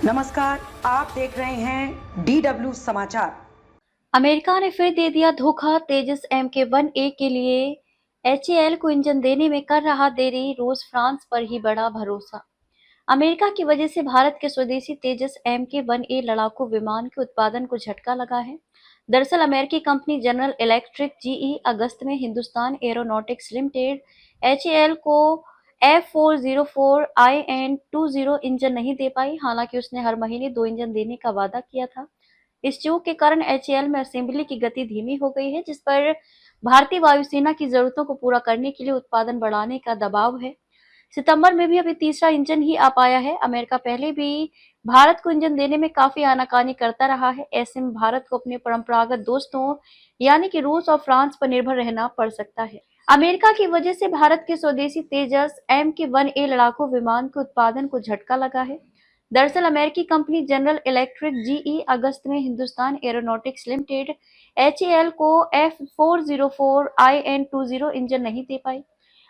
नमस्कार, आप देख रहे हैं DW समाचार। अमेरिका ने फिर दे दिया धोखा। तेजस Mk1A के लिए HAL को इंजन देने में कर रहा देरी, रूस फ्रांस पर ही बड़ा भरोसा। अमेरिका की वजह से भारत के स्वदेशी तेजस Mk1A लड़ाकू विमान के उत्पादन को झटका लगा है। दरअसल अमेरिकी कंपनी जनरल इलेक्ट्रिक GE अगस्त में हिंदुस्तान एरोनॉटिक्स लिमिटेड HAL को F404IN20 इंजन नहीं दे पाई। हालांकि उसने हर महीने 2 इंजन देने का वादा किया था। इस चूक के कारण HAL में असेंबली की गति धीमी हो गई है, जिस पर भारतीय वायुसेना की जरूरतों को पूरा करने के लिए उत्पादन बढ़ाने का दबाव है। सितंबर में भी अभी तीसरा इंजन ही आ पाया है। अमेरिका पहले भी भारत को इंजन देने में काफी आनाकानी करता रहा है। ऐसे में भारत को अपने परंपरागत दोस्तों यानी कि रूस और फ्रांस पर निर्भर रहना पड़ सकता है। अमेरिका की वजह से भारत के स्वदेशी तेजस Mk1A लड़ाकू विमान के उत्पादन को झटका लगा है। दरअसल अमेरिकी कंपनी जनरल इलेक्ट्रिक GE अगस्त में हिंदुस्तान एरोनॉटिक्स लिमिटेड HAL को F404IN20 इंजन नहीं दे पाई।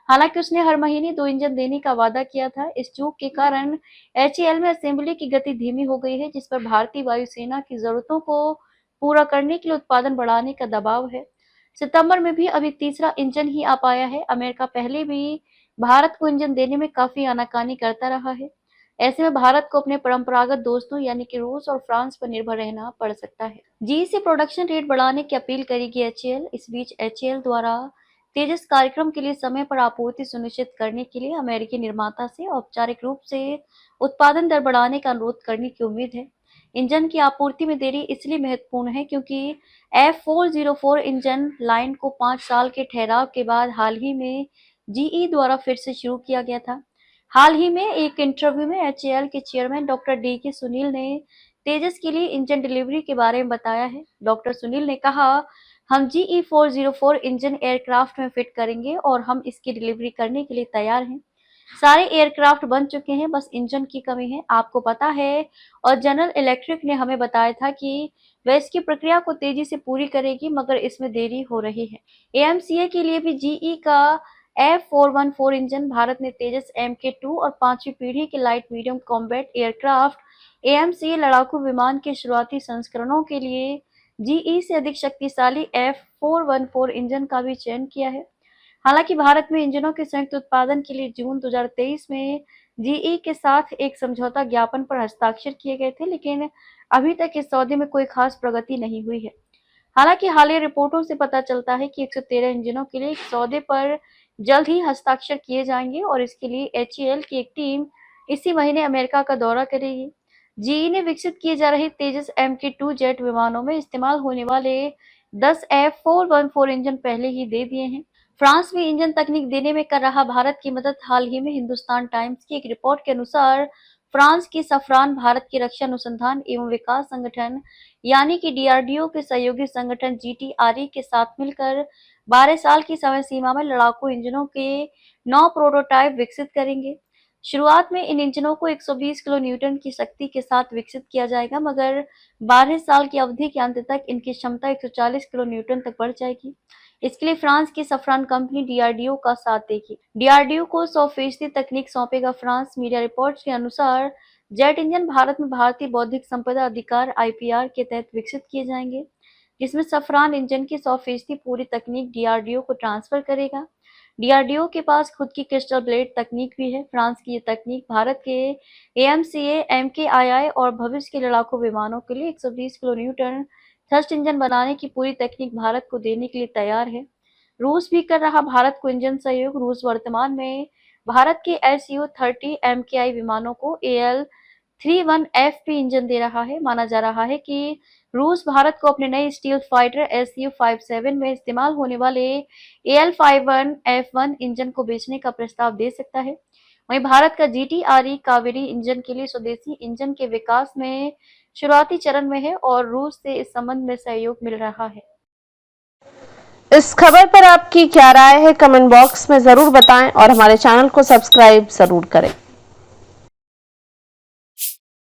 हालांकि उसने हर महीने 2 इंजन देने का वादा किया था। इस चूक के कारण HAL में असेंबली की गति धीमी हो गई है, जिस पर भारतीय वायुसेना की जरूरतों को पूरा करने के लिए उत्पादन बढ़ाने का दबाव है। सितंबर में भी अभी तीसरा इंजन ही आ पाया है। अमेरिका पहले भी भारत को इंजन देने में काफी आनाकानी करता रहा है। ऐसे में भारत को अपने परंपरागत दोस्तों यानी कि रूस और फ्रांस पर निर्भर रहना पड़ सकता है। GE से प्रोडक्शन रेट बढ़ाने की अपील करेगी HAL। इस बीच HAL द्वारा तेजस कार्यक्रम के लिए समय पर आपूर्ति सुनिश्चित करने के लिए अमेरिकी निर्माता से औपचारिक रूप से उत्पादन दर बढ़ाने का अनुरोध करने की उम्मीद है। इंजन की आपूर्ति में देरी इसलिए महत्वपूर्ण है क्योंकि F404 इंजन लाइन को 5 साल के ठहराव के बाद हाल ही में GE द्वारा फिर से शुरू किया गया था। हाल ही में एक इंटरव्यू में HAL के चेयरमैन डॉक्टर DK सुनील ने तेजस के लिए इंजन डिलीवरी के बारे में बताया है। डॉक्टर सुनील ने कहा, हम GE404 इंजन एयरक्राफ्ट में फिट करेंगे और हम इसकी डिलीवरी करने के लिए तैयार हैं। सारे एयरक्राफ्ट बन चुके हैं, बस इंजन की कमी है, आपको पता है। और जनरल इलेक्ट्रिक ने हमें बताया था कि वह इसकी प्रक्रिया को तेजी से पूरी करेगी, मगर इसमें देरी हो रही है। AMCA के लिए भी GE का F414 इंजन भारत ने तेजस Mk2 और 5वीं पीढ़ी के light medium combat aircraft AMCA लड़ाकू विमान के शुरुआती संस्करणों के लिए GE से अधिक शक्तिशाली F414 इंजन का भी चयन किया है। हालांकि भारत में इंजनों के संयुक्त उत्पादन के लिए जून 2023 में GE के साथ एक समझौता ज्ञापन पर हस्ताक्षर किए गए थे, लेकिन अभी तक इस सौदे में कोई खास प्रगति नहीं हुई है। हालांकि हालिया रिपोर्टों से पता चलता है कि 113 इंजनों के लिए एक सौदे पर जल्द ही हस्ताक्षर किए जाएंगे और इसके लिए HAL की एक टीम इसी महीने अमेरिका का दौरा करेगी। GE ने विकसित किए जा रहे तेजस Mk2 जेट विमानों में इस्तेमाल होने वाले 10 F414 इंजन पहले ही दे दिए हैं। फ्रांस में इंजन तकनीक देने में कर रहा भारत की मदद। हाल ही में हिंदुस्तान टाइम्स की एक रिपोर्ट के अनुसार फ्रांस की सफरान भारत की रक्षा अनुसंधान एवं विकास संगठन यानी कि DRDO के सहयोगी संगठन GTRE के साथ मिलकर 12 साल की समय सीमा में लड़ाकू इंजनों के 9 प्रोटोटाइप विकसित करेंगे। शुरुआत में इन इंजनों को 120 किलो न्यूटन की शक्ति के साथ विकसित किया जाएगा, मगर 12 साल की अवधि के अंत तक इनकी क्षमता 140 किलो न्यूटन तक बढ़ जाएगी। इसके लिए फ्रांस की सफरान कंपनी DRDO का साथ देगी। DRDO को 100% तकनीक सौंपेगा फ्रांस। मीडिया रिपोर्ट्स के अनुसार जेट इंजन भारत में भारतीय बौद्धिक संपदा अधिकार IPR के तहत विकसित किए जाएंगे, जिसमें सफरान इंजन की 100% पूरी तकनीक DRDO को ट्रांसफर करेगा। DRDO के पास खुद की क्रिस्टल ब्लेड तकनीक भी है। फ्रांस की ये तकनीक भारत के AMCA, MKII और भविष्य के लड़ाकू विमानों के लिए 120 किलो न्यूटन थ्रस्ट इंजन बनाने की पूरी तकनीक भारत को देने के लिए तैयार है। रूस भी कर रहा भारत को इंजन सहयोग। रूस वर्तमान में भारत के Su-30 MKI विमानों को AL-31FP इंजन दे रहा है। माना जा रहा है कि रूस भारत को अपने नए स्टील फाइटर Su-57 में इस्तेमाल होने वाले AL-51F1 इंजन को बेचने का प्रस्ताव दे सकता है। वहीं भारत का GTRE कावेरी इंजन के लिए स्वदेशी इंजन के विकास में शुरुआती चरण में है और रूस से इस संबंध में सहयोग मिल रहा है। इस खबर पर आपकी क्या राय है, कमेंट बॉक्स में जरूर बताएं और हमारे चैनल को सब्सक्राइब जरूर करें।